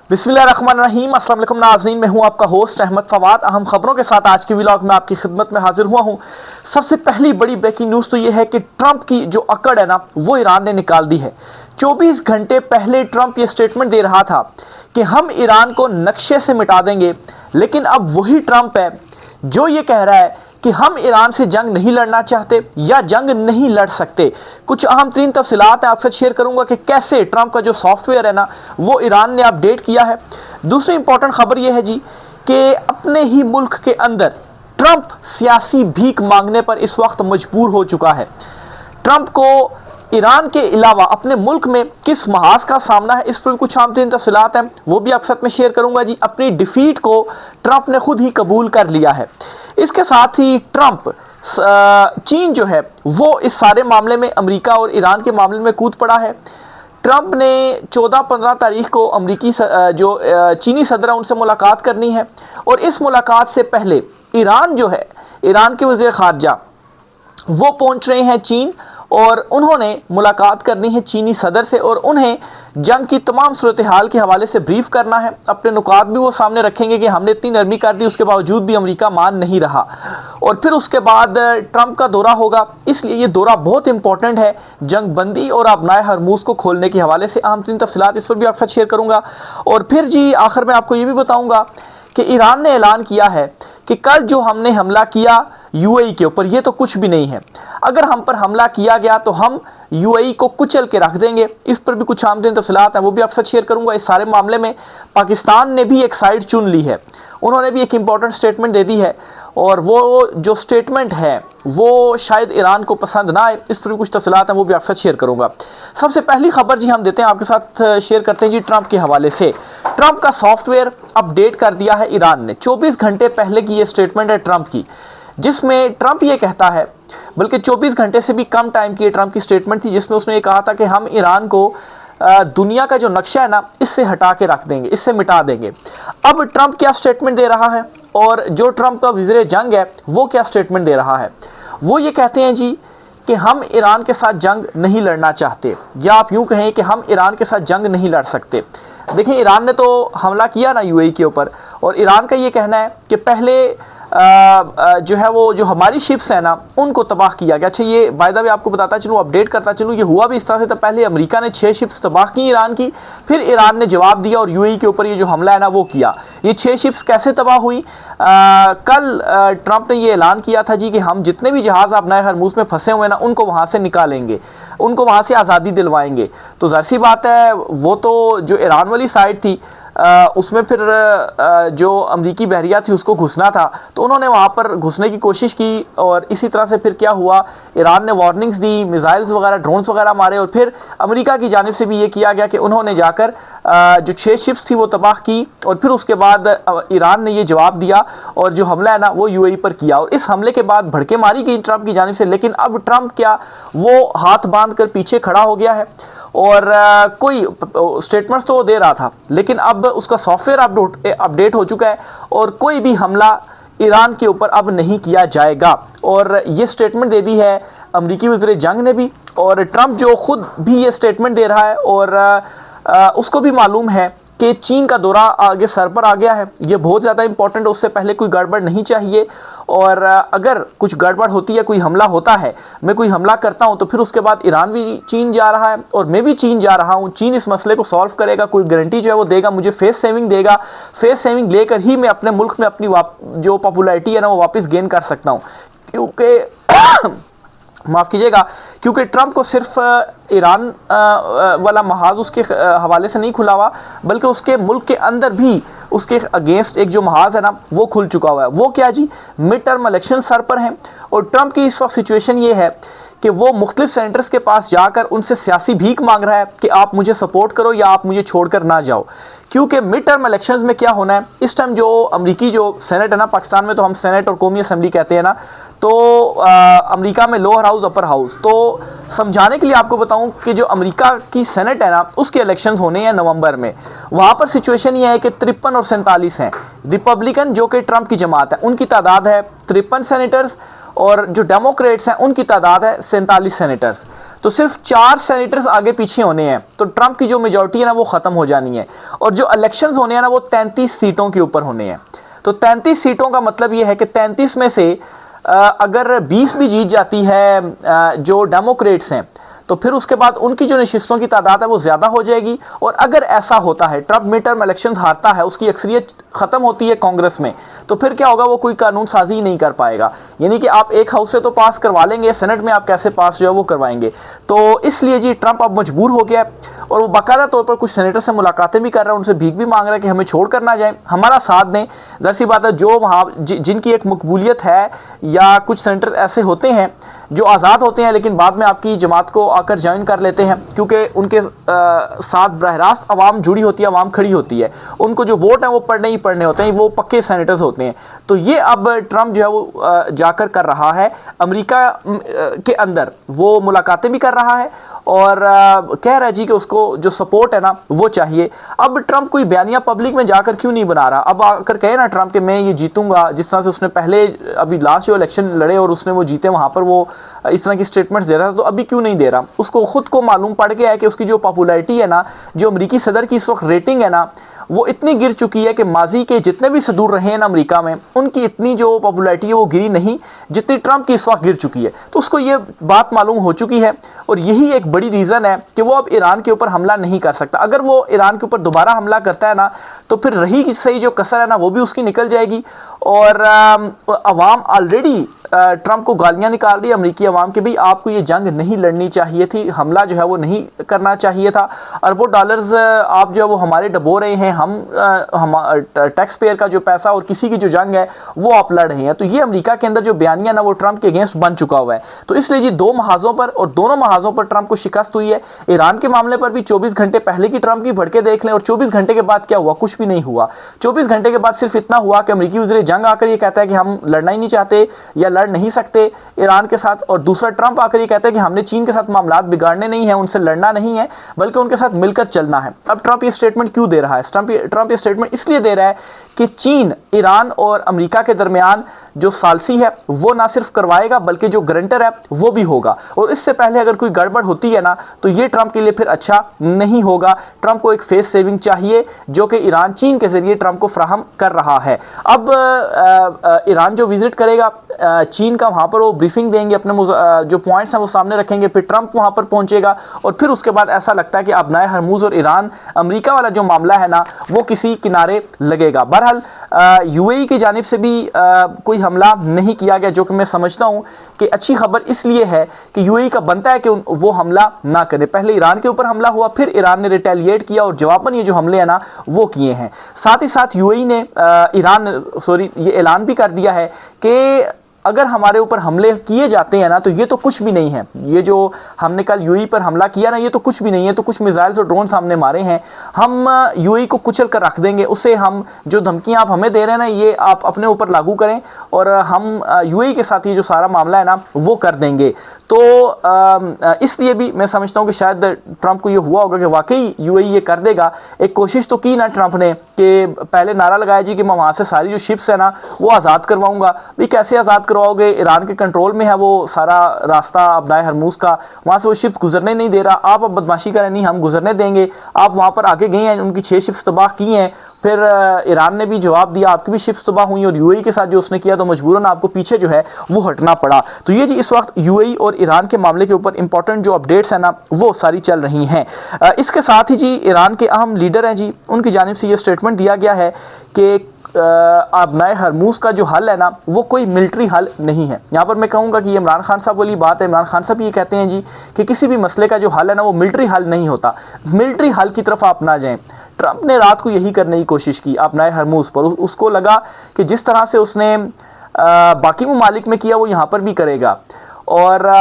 बिस्मिल्लाहिर्रहमानिर्रहीम। अस्सलाम वालेकुम नाज़रीन, मैं हूं आपका होस्ट अहमद फवाद। अहम खबरों के साथ आज के व्लॉग में आपकी खिदमत में हाजिर हुआ हूं। सबसे पहली बड़ी ब्रेकिंग न्यूज़ तो ये है कि ट्रंप की जो अकड़ है ना, वो ईरान ने निकाल दी है। 24 घंटे पहले ट्रंप ये स्टेटमेंट दे रहा था कि हम ईरान को नक्शे से मिटा देंगे, लेकिन अब वही ट्रंप है जो ये कह रहा है कि हम ईरान से जंग नहीं लड़ना चाहते या जंग नहीं लड़ सकते। कुछ अहम तरीन तफसीलात हैं आपसे शेयर करूंगा कि कैसे ट्रंप का जो सॉफ्टवेयर है ना, वो ईरान ने अपडेट किया है। दूसरी इंपॉर्टेंट खबर यह है जी कि अपने ही मुल्क के अंदर ट्रंप सियासी भीख मांगने पर इस वक्त मजबूर हो चुका है। ट्रंप को ईरान के अलावा अपने मुल्क में किस महाज का सामना है, इस पर कुछ आम तरीन तफसीलात हैं, वो भी आपके साथ में शेयर करूंगा जी। अपनी डिफीट को ट्रंप ने खुद ही कबूल कर लिया है। इसके साथ ही ट्रंप चीन जो है वो इस सारे मामले में अमेरिका और ईरान के मामले में कूद पड़ा है। ट्रंप ने 14-15 तारीख को अमेरिकी जो चीनी सदर है उनसे मुलाकात करनी है, और इस मुलाकात से पहले ईरान जो है, ईरान के वज़ीर ख़ारजा वो पहुंच रहे हैं चीन, और उन्होंने मुलाकात करनी है चीनी सदर से, और उन्हें जंग की तमाम सूरत हाल के हवाले से ब्रीफ करना है। अपने नुकात भी वो सामने रखेंगे कि हमने इतनी नरमी कर दी, उसके बावजूद भी अमेरिका मान नहीं रहा। और फिर उसके बाद ट्रंप का दौरा होगा, इसलिए ये दौरा बहुत इंपॉर्टेंट है जंग बंदी और अपनाए हरमूज को खोलने के हवाले से। अहम तीन तफसीलात इस पर भी आपके साथ शेयर करूँगा। और फिर जी आखिर में आपको ये भी बताऊँगा कि ईरान ने ऐलान किया है कि कल जो हमने हमला किया यूएई के ऊपर, ये तो कुछ भी नहीं है। अगर हम पर हमला किया गया तो हम यूएई को कुचल के रख देंगे। इस पर भी कुछ आमदनी तफसीलात हैं, वो भी आपसे शेयर करूंगा। इस सारे मामले में पाकिस्तान ने भी एक साइड चुन ली है, उन्होंने भी एक इंपॉर्टेंट स्टेटमेंट दे दी है, और वो जो स्टेटमेंट है वो शायद ईरान को पसंद ना आए। इस पर भी कुछ तफसीलात हैं, वो भी आपके साथ शेयर करूंगा। सबसे पहली खबर जी हम देते हैं आपके साथ शेयर करते हैं जी ट्रंप के हवाले से। ट्रंप का सॉफ्टवेयर अपडेट कर दिया है ईरान ने। 24 घंटे पहले की ये स्टेटमेंट है ट्रंप की, जिसमें ट्रंप ये कहता है, बल्कि 24 घंटे से भी कम टाइम की ट्रंप की स्टेटमेंट थी, जिसमें उसने ये कहा था कि हम ईरान को दुनिया का जो नक्शा है ना, इससे हटा के रख देंगे, इससे मिटा देंगे। अब ट्रंप क्या स्टेटमेंट दे रहा है, और जो ट्रंप का वज़ीर जंग है वो क्या स्टेटमेंट दे रहा है। वो ये कहते हैं जी कि हम ईरान के साथ जंग नहीं लड़ना चाहते, या आप यूँ कहें कि हम ईरान के साथ जंग नहीं लड़ सकते। देखिए, ईरान ने तो हमला किया ना यूएई के ऊपर, और ईरान का ये कहना है कि पहले जो है वो जो हमारी शिप्स है ना, उनको तबाह किया गया। अच्छा, ये बाय द वे आपको बताता चलूँ, अपडेट करता चलूँ, ये हुआ भी इस तरह से। तो पहले अमेरिका ने 6 शिप्स तबाह की ईरान की, फिर ईरान ने जवाब दिया और यूएई के ऊपर ये जो हमला है ना वो किया। ये 6 शिप्स कैसे तबाह हुई? कल ट्रंप ने ये ऐलान किया था जी कि हम जितने भी जहाज़ अपनाए हरमूज में फंसे हुए ना, उनको वहाँ से निकालेंगे, उनको वहाँ से आज़ादी दिलवाएंगे। तो ज़ाहिर सी बात है, वो तो जो ईरान वाली साइड थी उसमें फिर जो अमरीकी बहरिया थी उसको घुसना था, तो उन्होंने वहाँ पर घुसने की कोशिश की, और इसी तरह से फिर क्या हुआ, ईरान ने वार्निंग्स दी, मिसाइल्स वगैरह, ड्रोन्स वगैरह मारे, और फिर अमेरिका की जानिब से भी ये किया गया कि उन्होंने जाकर जो 6 शिप्स थी वो तबाह की, और फिर उसके बाद ईरान ने ये जवाब दिया और जो हमला है ना वो यूएई पर किया। और इस हमले के बाद भड़के मारी गई ट्रंप की जानिब से, लेकिन अब ट्रंप क्या, वो हाथ बांध कर पीछे खड़ा हो गया है, और कोई स्टेटमेंट्स तो वो दे रहा था, लेकिन अब उसका सॉफ्टवेयर अपडेट हो चुका है, और कोई भी हमला ईरान के ऊपर अब नहीं किया जाएगा। और ये स्टेटमेंट दे दी है अमेरिकी वज़ीर जंग ने भी, और ट्रंप जो खुद भी ये स्टेटमेंट दे रहा है, और उसको भी मालूम है कि चीन का दौरा आगे सर पर आ गया है, ये बहुत ज़्यादा इंपॉर्टेंट है, उससे पहले कोई गड़बड़ नहीं चाहिए। और अगर कुछ गड़बड़ होती है, कोई हमला होता है, मैं कोई हमला करता हूं, तो फिर उसके बाद ईरान भी चीन जा रहा है और मैं भी चीन जा रहा हूं, चीन इस मसले को सॉल्व करेगा, कोई गारंटी जो है वो देगा, मुझे फेस सेविंग देगा, फेस सेविंग लेकर ही मैं अपने मुल्क में अपनी जो पॉपुलैरिटी है ना वो वापस गेन कर सकता हूँ। क्योंकि माफ़ कीजिएगा, क्योंकि ट्रंप को सिर्फ ईरान वाला महाज उसके हवाले से नहीं खुला हुआ, बल्कि उसके मुल्क के अंदर भी उसके अगेंस्ट एक जो महाज है ना वो खुल चुका हुआ है। वो क्या जी, मिड टर्म इलेक्शन सर पर हैं, और ट्रंप की इस वक्त सिचुएशन ये है कि वो मुख्तलिफ सेनेटर्स के पास जाकर उनसे सियासी भीख मांग रहा है कि आप मुझे सपोर्ट करो या आप मुझे छोड़कर ना जाओ। क्योंकि मिड टर्म इलेक्शंस में क्या होना है, इस टाइम जो अमेरिकी जो सेनेट है ना, पाकिस्तान में तो हम सेनेट और कौमी असम्बली कहते हैं ना, तो अमेरिका में लोअर हाउस अपर हाउस। तो समझाने के लिए आपको बताऊं कि जो अमेरिका की सेनेट है ना, उसके इलेक्शंस होने हैं नवंबर में। वहाँ पर सिचुएशन ये है कि 53 और 47 हैं। रिपब्लिकन जो कि ट्रंप की जमात है, उनकी तादाद है 53 सेनेटर्स, और जो डेमोक्रेट्स हैं उनकी तादाद है 47 सेनेटर्स। तो सिर्फ 4 सेनेटर्स आगे पीछे होने हैं, तो ट्रंप की जो मेजॉरिटी है ना वो खत्म हो जानी है। और जो इलेक्शंस होने हैं ना वो 33 सीटों के ऊपर होने हैं। तो 33 सीटों का मतलब ये है कि 33 में से अगर 20 भी जीत जाती है जो डेमोक्रेट्स हैं, तो फिर उसके बाद उनकी जो नशिस्तों की तादाद है वो ज़्यादा हो जाएगी। और अगर ऐसा होता है, ट्रंप मिड टर्म इलेक्शन हारता है, उसकी अक्सरियत ख़त्म होती है कांग्रेस में, तो फिर क्या होगा, वो कोई कानून साजी ही नहीं कर पाएगा। यानी कि आप एक हाउस से तो पास करवा लेंगे, सेनेट में आप कैसे पास जो है वो करवाएंगे। तो इसलिए जी ट्रंप अब मजबूर हो गया है और वो बाकायदा तौर पर कुछ सेनेटर से मुलाकातें भी कर रहा है, उनसे भीख भी मांग रहा है कि हमें छोड़ कर ना जाए, हमारा साथ दें। ज़ाहिर सी बात है, जो वहाँ जिनकी एक मकबूलियत है, या कुछ सेनेटर ऐसे होते हैं जो आज़ाद होते हैं लेकिन बाद में आपकी जमात को आकर ज्वाइन कर लेते हैं, क्योंकि उनके साथ बरह रास्त आवाम जुड़ी होती है, आवाम खड़ी होती है, उनको जो वोट हैं वो पढ़ने ही पढ़ने होते हैं, वो पक्के सेनेटर्स होते हैं। तो ये अब ट्रंप जो है वो जाकर कर रहा है अमेरिका के अंदर, वो मुलाकातें भी कर रहा है और कह रहा है जी कि उसको जो सपोर्ट है ना वो चाहिए। अब ट्रंप कोई बयानिया पब्लिक में जाकर क्यों नहीं बना रहा, अब आकर कहे ना ट्रंप कि मैं ये जीतूंगा, जिस तरह से उसने पहले अभी लास्ट जो इलेक्शन लड़े और उसने वो जीते, वहाँ पर वो इस तरह की स्टेटमेंट्स दे रहा था, तो अभी क्यों नहीं दे रहा। उसको खुद को मालूम पड़ गया है कि उसकी जो पॉपुलैरिटी है ना, जो अमेरिकी सदर की इस वक्त रेटिंग है ना, वो इतनी गिर चुकी है कि माजी के जितने भी सदूर रहे हैं ना अमेरिका में, उनकी इतनी जो पॉपुलैरिटी है वो गिरी नहीं जितनी ट्रंप की इस वक्त गिर चुकी है। तो उसको ये बात मालूम हो चुकी है और यही एक बड़ी रीज़न है कि वो अब ईरान के ऊपर हमला नहीं कर सकता। अगर वो ईरान के ऊपर दोबारा हमला करता है ना, तो फिर रही सही जो कसर है ना वो भी उसकी निकल जाएगी। और अवाम ऑलरेडी ट्रंप को गालियां निकाल रही है, अमेरिकी अवाम के, भी आपको ये जंग नहीं लड़नी चाहिए थी, हमला जो है वो नहीं करना चाहिए था, अरबों डॉलर्स आप जो है वो हमारे डबो रहे हैं, हम टैक्स पेयर का जो पैसा और किसी की जो जंग है वो आप लड़ रहे हैं। तो ये अमेरिका के अंदर जो बयानिया ना वो ट्रंप के अगेंस्ट बन चुका हुआ है। तो इसलिए जी दो महाजों पर, और दोनों महाजों पर ट्रंप को शिकस्त हुई है। ईरान के मामले पर भी 24 घंटे पहले की ट्रंप की भड़के देख लें और 24 घंटे के बाद क्या हुआ, कुछ भी नहीं हुआ। 24 घंटे के बाद सिर्फ इतना हुआ कि अमेरिकी वज़ीर जंग आकर ये कहता है कि हम लड़ना ही नहीं चाहते या लड़ नहीं सकते ईरान के साथ, और दूसरा ट्रंप आकर ये कहता है कि हमने चीन के साथ मामलात बिगाड़ने नहीं है, उनसे लड़ना नहीं है, बल्कि उनके साथ मिलकर चलना है। अब ट्रंप ये स्टेटमेंट क्यों दे रहा है? ट्रंप ये स्टेटमेंट इसलिए दे रहा है कि चीन ईरान और अमेरिका के दरमियान जो सालसी है वो ना सिर्फ करवाएगा बल्कि जो गारंटर है वो भी होगा। और इससे पहले अगर कोई गड़बड़ होती है ना तो ये ट्रंप के लिए फिर अच्छा नहीं होगा। ट्रंप को एक फेस सेविंग चाहिए जो कि ईरान चीन के जरिए ट्रंप को फ्राहम कर रहा है। अब ईरान जो विजिट करेगा चीन का, वहाँ पर वो ब्रीफिंग देंगे, अपने जो पॉइंट्स हैं वो सामने रखेंगे, फिर ट्रंप वहाँ पर पहुँचेगा और फिर उसके बाद ऐसा लगता है कि अबनाए हरमुज और ईरान अमेरिका वाला जो मामला है ना वो किसी किनारे लगेगा। बहरहाल यूएई की जानिब से भी कोई हमला नहीं किया गया, जो कि मैं समझता हूं कि अच्छी खबर इसलिए है कि यूएई का बनता है कि वो हमला ना करे। पहले ईरान के ऊपर हमला हुआ, फिर ईरान ने रिटेलिएट किया और जवाबन ये जो हमले हैं ना वो किए हैं। साथ ही साथ यूएई ने ये ऐलान भी कर दिया है कि अगर हमारे ऊपर हमले किए जाते हैं ना तो ये तो कुछ भी नहीं है, ये जो हमने कल यूएई पर हमला किया ना ये तो कुछ भी नहीं है, तो कुछ मिसाइल्स और ड्रोन हमने मारे हैं, हम यूएई को कुचल कर रख देंगे, उससे हम जो धमकियां आप हमें दे रहे हैं ना ये आप अपने ऊपर लागू करें और हम यूएई के साथ ये जो सारा मामला है ना वो कर देंगे। तो इसलिए भी मैं समझता हूँ कि शायद ट्रंप को ये हुआ होगा कि वाकई यूएई ये कर देगा। एक कोशिश तो की ना ट्रंप ने कि पहले नारा लगाया जी कि मैं वहाँ से सारी जो शिप्स है ना वो आज़ाद करवाऊंगा। भी कैसे आज़ाद करवाओगे, ईरान के कंट्रोल में है वो सारा रास्ता अबनाए हरमुज का, वहाँ से वो शिप्स गुजरने नहीं दे रहा, आप अब बदमाशी करें, नहीं हम गुजरने देंगे। आप वहाँ पर आगे गए हैं, उनकी 6 शिप्स तबाह की हैं, फिर ईरान ने भी जवाब दिया, आपकी भी शिप्स तबाह हुई और यूएई के साथ जो उसने किया तो मजबूरन आपको पीछे जो है वो हटना पड़ा। तो ये जी इस वक्त यूएई और ईरान के मामले के ऊपर इंपॉर्टेंट जो अपडेट्स हैं ना वो सारी चल रही हैं। इसके साथ ही जी ईरान के अहम लीडर हैं जी, उनकी जानिब से ये स्टेटमेंट दिया गया है कि अबनाए हरमुज का जो हल है ना वो कोई मिलिट्री हल नहीं है। यहाँ पर मैं कहूँगा कि ये इमरान खान साहब वाली बात है। इमरान खान साहब ये कहते हैं जी कि किसी भी मसले का जो हल है ना वो मिलिट्री हल नहीं होता, मिलिट्री हल की तरफ आप ना जाएं। ट्रंप ने रात को यही करने की कोशिश की अबनाए हरमुज पर, उसको लगा कि जिस तरह से उसने बाकी ममालिक में किया वो यहाँ पर भी करेगा। और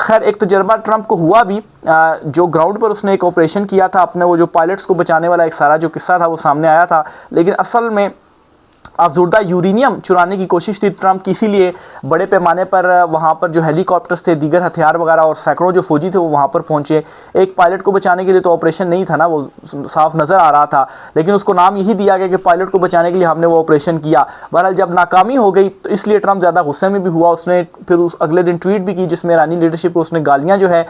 खैर एक तजर्बा ट्रंप को हुआ भी, जो ग्राउंड पर उसने एक ऑपरेशन किया था अपने वो जो पायलट्स को बचाने वाला एक सारा जो किस्सा था वो सामने आया था, लेकिन असल में अफजूदा यूरेनियम चुराने की कोशिश थी ट्रंप की, इसीलिए बड़े पैमाने पर वहाँ पर जो हेलीकॉप्टर्स थे, दीगर हथियार वगैरह और सैकड़ों जो फौजी थे वो वहाँ पर पहुँचे। एक पायलट को बचाने के लिए तो ऑपरेशन नहीं था ना, वो साफ नज़र आ रहा था, लेकिन उसको नाम यही दिया गया कि पायलट को बचाने के लिए हमने वो ऑपरेशन किया। बहरहाल जब नाकामी हो गई तो इसलिए ट्रंप ज़्यादा गुस्से में भी हुआ। उसने फिर उस अगले दिन ट्वीट भी की जिसमें ईरानी लीडरशिप को उसने गालियाँ जो है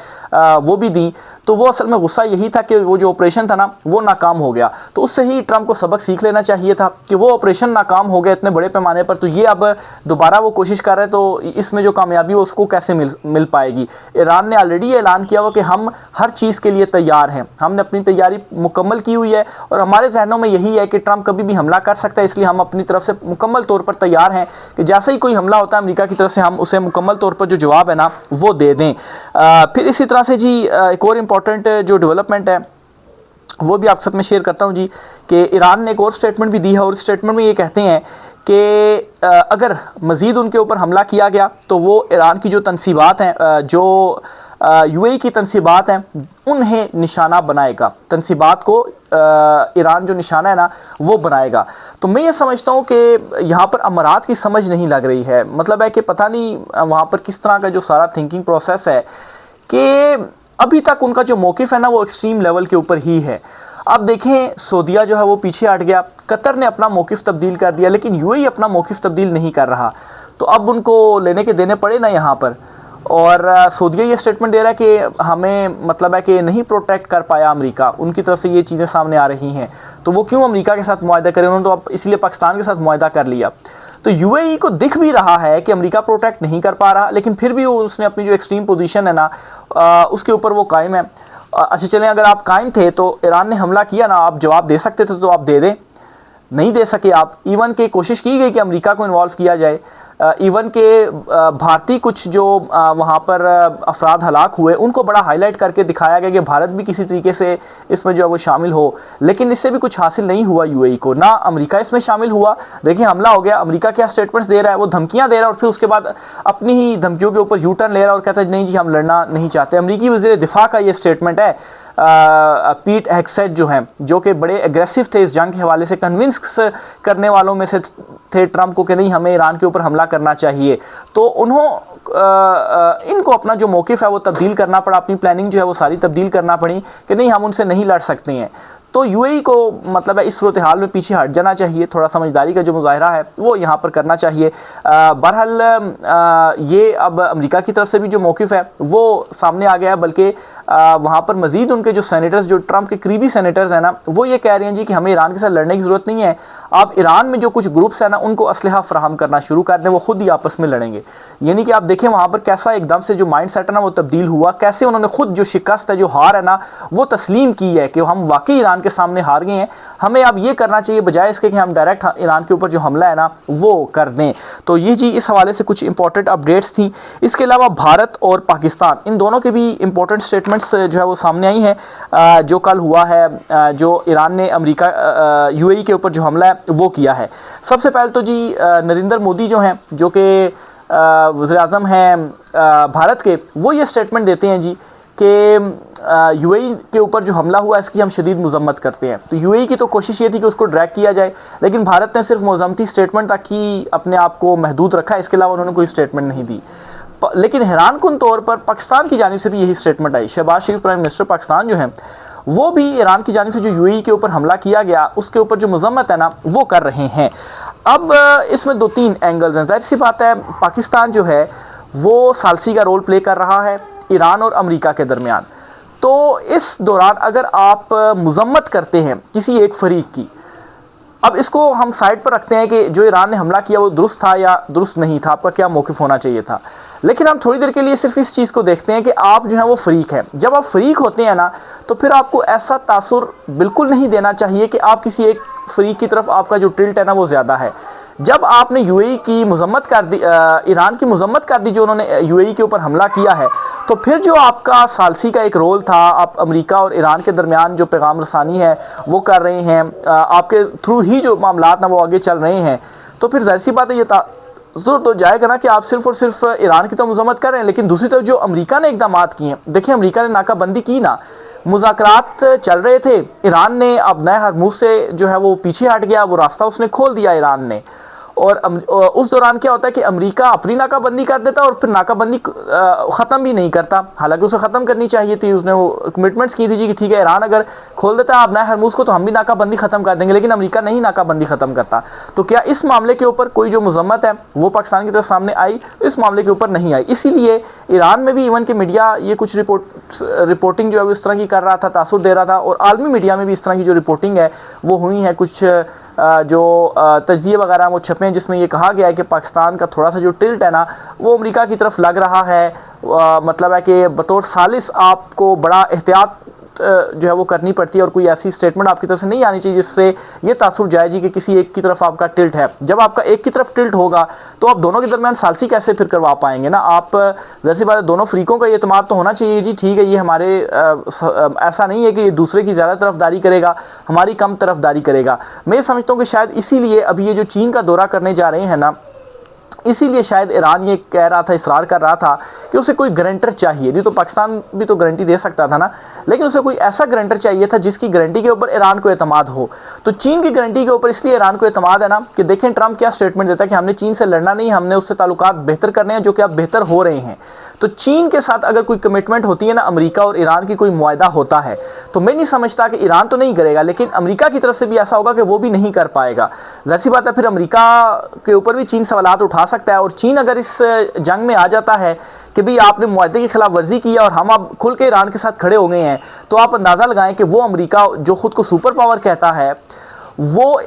वो भी दी। तो वो असल में गुस्सा यही था कि वो जो ऑपरेशन था ना वो नाकाम हो गया। तो उससे ही ट्रंप को सबक सीख लेना चाहिए था कि वो ऑपरेशन नाकाम हो गया इतने बड़े पैमाने पर, तो ये अब दोबारा वो कोशिश कर रहे हैं, तो इसमें जो कामयाबी हो उसको कैसे मिल पाएगी। ईरान ने ऑलरेडी ऐलान किया हुआ कि हम हर चीज़ के लिए तैयार हैं, हमने अपनी तैयारी मुकम्मल की हुई है और हमारे जहनों में यही है कि ट्रंप कभी भी हमला कर सकता है, इसलिए हम अपनी तरफ से मुकम्मल तौर पर तैयार हैं कि जैसे ही कोई हमला होता है अमेरिका की तरफ से हम उसे मुकम्मल तौर पर जो जवाब है ना वो दे दें। फिर इसी तरह से जी एक और इम्पॉर्टेंट जो डेवलपमेंट है वो भी आपके साथ में शेयर करता हूं जी कि ईरान ने एक और स्टेटमेंट भी दी है और इस स्टेटमेंट में ये कहते हैं कि अगर मज़ीद उनके ऊपर हमला किया गया तो वो ईरान की जो तनसीबात हैं, जो यूएई की तनसीबात हैं, उन्हें निशाना बनाएगा। तनसीबात को ईरान जो निशाना है ना वो बनाएगा। तो मैं ये समझता हूँ कि यहाँ पर अमारात की समझ नहीं लग रही है। मतलब है कि पता नहीं वहाँ पर किस तरह का जो सारा थिंकिंग प्रोसेस है कि अभी तक उनका जो मौक़िफ़ है ना वो एक्सट्रीम लेवल के ऊपर ही है। अब देखें सऊदीया जो है वो पीछे हट गया, कतर ने अपना मौक़िफ़ तब्दील कर दिया, लेकिन यूएई अपना मौक़िफ़ तब्दील नहीं कर रहा। तो अब उनको लेने के देने पड़े ना यहाँ पर। और सऊदीया ये स्टेटमेंट दे रहा है कि हमें मतलब है कि नहीं प्रोटेक्ट कर पाया अमेरिका, उनकी तरफ से ये चीज़ें सामने आ रही हैं, तो वो क्यों अमेरिका के साथ मुआहदा करें, उन्होंने तो अब इसलिए पाकिस्तान के साथ मुआहदा कर लिया। तो यूएई को दिख भी रहा है कि अमेरिका प्रोटेक्ट नहीं कर पा रहा, लेकिन फिर भी उसने अपनी जो एक्सट्रीम पोजीशन है ना उसके ऊपर वो कायम है। अच्छा चलें, अगर आप कायम थे तो ईरान ने हमला किया ना, आप जवाब दे सकते थे तो आप दे दें, नहीं दे सके आप। इवन के कोशिश की गई कि अमेरिका को इन्वॉल्व किया जाए, इवन के भारतीय कुछ जो वहाँ पर अफराद हलाक हुए उनको बड़ा हाईलाइट करके दिखाया गया कि भारत भी किसी तरीके से इसमें जो है वो शामिल हो, लेकिन इससे भी कुछ हासिल नहीं हुआ यूएई को, ना अमेरिका इसमें शामिल हुआ। देखिए हमला हो गया, अमेरिका क्या स्टेटमेंट्स दे रहा है, वो धमकियाँ दे रहा है और फिर उसके बाद अपनी ही धमकियों के ऊपर यू टर्न ले रहा है और कहता है नहीं जी हम लड़ना नहीं चाहते। अमेरिकी वज़ीर दिफा का ये स्टेटमेंट है, पीट हेगसेट जो हैं, जो कि बड़े एग्रेसिव थे इस जंग के हवाले से, कन्विंस करने वालों में से थे ट्रंप को कि नहीं हमें ईरान के ऊपर हमला करना चाहिए। तो इनको अपना जो मौक़िफ़ है वो तब्दील करना पड़ा, अपनी प्लानिंग जो है वो सारी तब्दील करना पड़ी कि नहीं हम उनसे नहीं लड़ सकते हैं। तो यूएई को मतलब है इस सूरत हाल में पीछे हट जाना चाहिए, थोड़ा समझदारी का जो मुजाहरा है वो यहाँ पर करना चाहिए। बहरहाल ये अब अमेरिका की तरफ से भी जो मौक़िफ़ है वो सामने आ गया है, बल्कि वहाँ पर मज़ीद उनके जो सेनेटर्स, जो ट्रंप के करीबी सेनेटर्स हैं ना, वो ये कह रहे हैं जी कि हमें ईरान के साथ लड़ने की ज़रूरत नहीं है, आप ईरान में जो कुछ ग्रुप्स हैं ना उनको असलहा फराहम करना शुरू कर दें, वो खुद ही आपस में लड़ेंगे। यानी कि आप देखें वहाँ पर कैसा एकदम से जो माइंड सेट है ना वो तब्दील हुआ, कैसे उन्होंने खुद जो शिकस्त है, जो हार है ना वो तस्लीम की है कि हम वाकई ईरान के सामने हार गए हैं, हमें अब ये करना चाहिए बजाय इसके कि हम डायरेक्ट ईरान के ऊपर जो हमला है ना वो कर दें। तो ये जी इस हवाले से कुछ इंपॉर्टेंट अपडेट्स थी। इसके अलावा भारत और पाकिस्तान इन दोनों के भी इंपॉर्टेंट स्टेटमेंट्स जो है वो सामने आई हैं, जो कल हुआ है, जो ईरान ने अमेरिका यूएई के ऊपर जो हमला है वो किया है। सबसे पहले तो जी नरेंद्र मोदी जो हैं, जो कि वज़ीर-ए-आज़म हैं भारत के, वो ये स्टेटमेंट देते हैं जी कि यूएई के ऊपर जो हमला हुआ इसकी हम शदीद मज़म्मत करते हैं। तो यूएई की तो कोशिश ये थी कि उसको ड्रैग किया जाए, लेकिन भारत ने सिर्फ मज़म्मती स्टेटमेंट तक ही अपने आप को महदूद रखा, इसके अलावा उन्होंने कोई स्टेटमेंट नहीं दी। लेकिन हैरानकुन तौर पर पाकिस्तान की जानिब से भी यही स्टेटमेंट आई। शहबाज शरीफ प्राइम मिनिस्टर पाकिस्तान जो हैं वो भी ईरान की जानिब से जो यूएई के ऊपर हमला किया गया उसके ऊपर जो मज़म्मत है ना वो कर रहे हैं। अब इसमें दो तीन एंगल्स हैं। ज़ाहिर सी बात है पाकिस्तान जो है वो सालसी का रोल प्ले कर रहा है ईरान और अमेरिका के दरमियान। तो इस दौरान अगर आप मज़म्मत करते हैं किसी एक फरीक की, अब इसको हम साइड पर रखते हैं कि जो ईरान ने हमला किया वो दुरुस्त था या दुरुस्त नहीं था, आपका क्या मौक़िफ़ होना चाहिए था, लेकिन हम थोड़ी देर के लिए सिर्फ इस चीज़ को देखते हैं कि आप जो है वो फरीक हैं। जब आप फरीक होते हैं ना तो फिर आपको ऐसा तासुर बिल्कुल नहीं देना चाहिए कि आप किसी एक फरीक की तरफ आपका जो टिल्ट है ना वो ज़्यादा है। जब आपने यूएई की मज़म्मत कर दी, ईरान की मज़म्मत कर दी जो उन्होंने यूएई के ऊपर हमला किया है, तो फिर जो आपका सालसी का एक रोल था, आप अमेरिका और ईरान के दरमियान जो पैगाम रसानी है वो कर रहे हैं, आपके थ्रू ही जो मामलात ना वो आगे चल रहे हैं, तो फिर ज़ाहिर सी बात है ये ज़रूर तो जाएगा ना कि आप सिर्फ और सिर्फ ईरान की तो मज़म्मत कर रहे हैं, लेकिन दूसरी तरफ जो अमेरिका ने इक़दामात किए हैं, देखिए अमेरिका ने नाकाबंदी की ना, मुज़ाकरात चल रहे थे, ईरान ने अब नए हरमुज़ से जो है वो पीछे हट गया, वो रास्ता उसने खोल दिया ईरान ने। और उस दौरान क्या होता है कि अमेरिका अपनी नाकाबंदी कर देता और फिर नाकाबंदी ख़त्म भी नहीं करता, हालांकि उसे ख़त्म करनी चाहिए थी, उसने वो कमिटमेंट्स की थी जी कि ठीक है ईरान अगर खोल देता है अपना हरमुज़ को तो हम भी नाकाबंदी ख़त्म कर देंगे, लेकिन अमेरिका नहीं नाकाबंदी ख़त्म करता। तो क्या इस मामले के ऊपर कोई जो मजम्मत है वो पाकिस्तान की तरफ सामने आई, इस मामले के ऊपर नहीं आई। इसीलिए ईरान में भी इवन के मीडिया ये कुछ रिपोर्टिंग जो है वो इस तरह की कर रहा था, तासुर दे रहा था, और आलमी मीडिया में भी इस तरह की जो रिपोर्टिंग है वो हुई है, कुछ जो तज्जिए वगैरह वो छपे हैं जिसमें ये कहा गया है कि पाकिस्तान का थोड़ा सा जो टिल्ट है ना वो अमेरिका की तरफ लग रहा है। मतलब है कि बतौर सालिस आपको बड़ा एहतियात जो है वो करनी पड़ती है और कोई ऐसी स्टेटमेंट आपकी तरफ से नहीं आनी चाहिए जिससे ये तासुर जाए जी कि किसी एक की तरफ आपका टिल्ट है। जब आपका एक की तरफ टिल्ट होगा तो आप दोनों के दरमियान सालसी कैसे फिर करवा पाएंगे ना। आप ज़ाहिर सी बात है दोनों फ्रीकों का ये एतमाद तो होना चाहिए जी, ठीक है ये हमारे ऐसा नहीं है कि ये दूसरे की ज़्यादा तरफदारी करेगा, हमारी कम तरफदारी करेगा। मैं समझता हूँ कि शायद इसीलिए अभी ये जो चीन का दौरा करने जा रहे हैं ना, इसीलिए शायद ईरान ये कह रहा था, इसरार कर रहा था कि उसे कोई गारंटर चाहिए। नहीं तो पाकिस्तान भी तो गारंटी दे सकता था ना, लेकिन उसे कोई ऐसा गारंटर चाहिए था जिसकी गारंटी के ऊपर ईरान को एतमाद हो। तो चीन की गारंटी के ऊपर इसलिए ईरान को एतमाद है ना कि देखें ट्रंप क्या स्टेटमेंट देता है कि हमने चीन से लड़ना नहीं, हमने उससे ताल्लुकात बेहतर करने हैं, जो कि अब बेहतर हो रहे हैं। तो चीन के साथ अगर कोई कमिटमेंट होती है ना, अमेरिका और ईरान की कोई मुआहदा होता है, तो मैं नहीं समझता कि ईरान तो नहीं करेगा, लेकिन अमेरिका की तरफ से भी ऐसा होगा कि वो भी नहीं कर पाएगा। ज़ाहिर सी बात है फिर अमेरिका के ऊपर भी चीन सवालात उठा सकता है, और चीन अगर इस जंग में आ जाता है कि भाई आपने मुआहदे की खिलाफ वर्जी की है और हम अब खुल के ईरान के साथ खड़े हो गए हैं, तो आप अंदाज़ा लगाएं कि वो अमेरिका जो खुद को सुपर पावर कहता है वो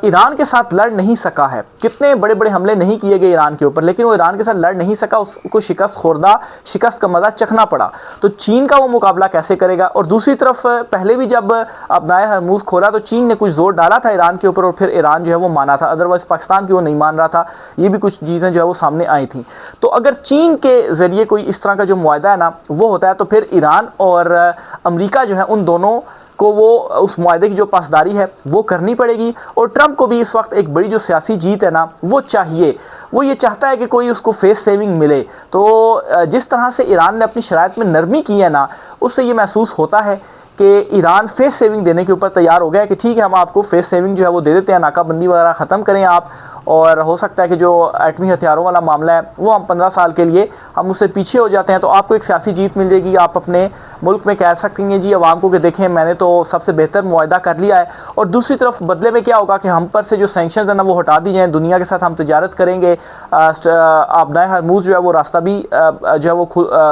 ईरान के साथ लड़ नहीं सका है। कितने बड़े बड़े हमले नहीं किए गए ईरान के ऊपर, लेकिन वो ईरान के साथ लड़ नहीं सका, उसको शिकस्त का मज़ा चखना पड़ा। तो चीन का वो मुकाबला कैसे करेगा। और दूसरी तरफ पहले भी जब अपना हरमुज़ खोला तो चीन ने कुछ जोर डाला था ईरान के ऊपर और फिर ईरान जो है वो माना था, अदरवाइज़ पाकिस्तान की वो नहीं मान रहा था। ये भी कुछ चीज़ें जो है वो सामने आई थी। तो अगर चीन के ज़रिए कोई इस तरह का जो मुआहदा है ना वो होता है, तो फिर ईरान और अमेरिका जो है उन दोनों को वो उस मुआहदे की जो पासदारी है वो करनी पड़ेगी। और ट्रंप को भी इस वक्त एक बड़ी जो सियासी जीत है ना वो चाहिए, वो ये चाहता है कि कोई उसको फेस सेविंग मिले। तो जिस तरह से ईरान ने अपनी शराइत में नरमी की है ना, उससे ये महसूस होता है कि ईरान फेस सेविंग देने के ऊपर तैयार हो गया है कि ठीक है हम आपको फेस सेविंग जो है वो दे देते हैं, नाकाबंदी वगैरह ख़त्म करें आप, और हो सकता है कि जो एटमी हथियारों वाला मामला है वो हम 15 साल के लिए हम उससे पीछे हो जाते हैं, तो आपको एक सियासी जीत मिल जाएगी। आप अपने मुल्क में कह सकते हैं जी अवाम को कि देखें मैंने तो सबसे बेहतर मुआहदा कर लिया है। और दूसरी तरफ बदले में क्या होगा कि हम पर से जो सैंक्शन है ना वो हटा दी जाएँ, दुनिया के साथ हम तजारत करेंगे, अपना हरमुज़ जो है वो रास्ता भी जो है वो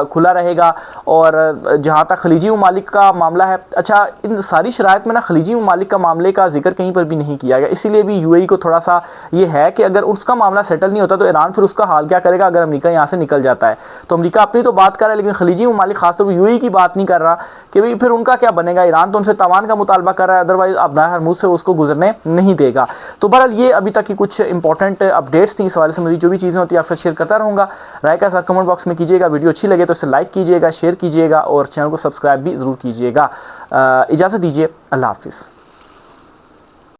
खुला रहेगा। और जहाँ तक खलीजी ममालिक का मामला है, अच्छा इन सारी शराइत में ना खलीजी ममालिक का मामले का जिक्र कहीं पर भी नहीं किया गया, इसीलिए भी यूएई को थोड़ा सा ये है कि अगर उसका मामला सेटल नहीं होता तो ईरान फिर उसका हाल क्या करेगा अगर अमेरिका यहाँ से निकल जाता है। तो अमेरिका अपनी तो बात कर रहा है, लेकिन खलीजी ममालिक खासतौर पर यूएई की बात नहीं कर रहा कि भाई फिर उनका क्या बनेगा। ईरान तो उनसे तावान का मुतालबा कर रहा है, अदरवाइज अपना हरमुज़ से उसको गुजरने नहीं देगा। तो बहरहाल ये अभी तक की कुछ इंपॉर्टेंट अपडेट्स थी, इस हवाले से मुझे जो भी चीज़ें होती है आपसे शेयर करता रहूँगा। राय का साथ कमेंट बॉक्स में कीजिएगा, वीडियो अच्छी लगे तो इसे लाइक कीजिएगा, शेयर कीजिएगा और चैनल को सब्सक्राइब भी ज़रूर कीजिएगा। इजाज़त दीजिए, अल्लाह हाफिज़।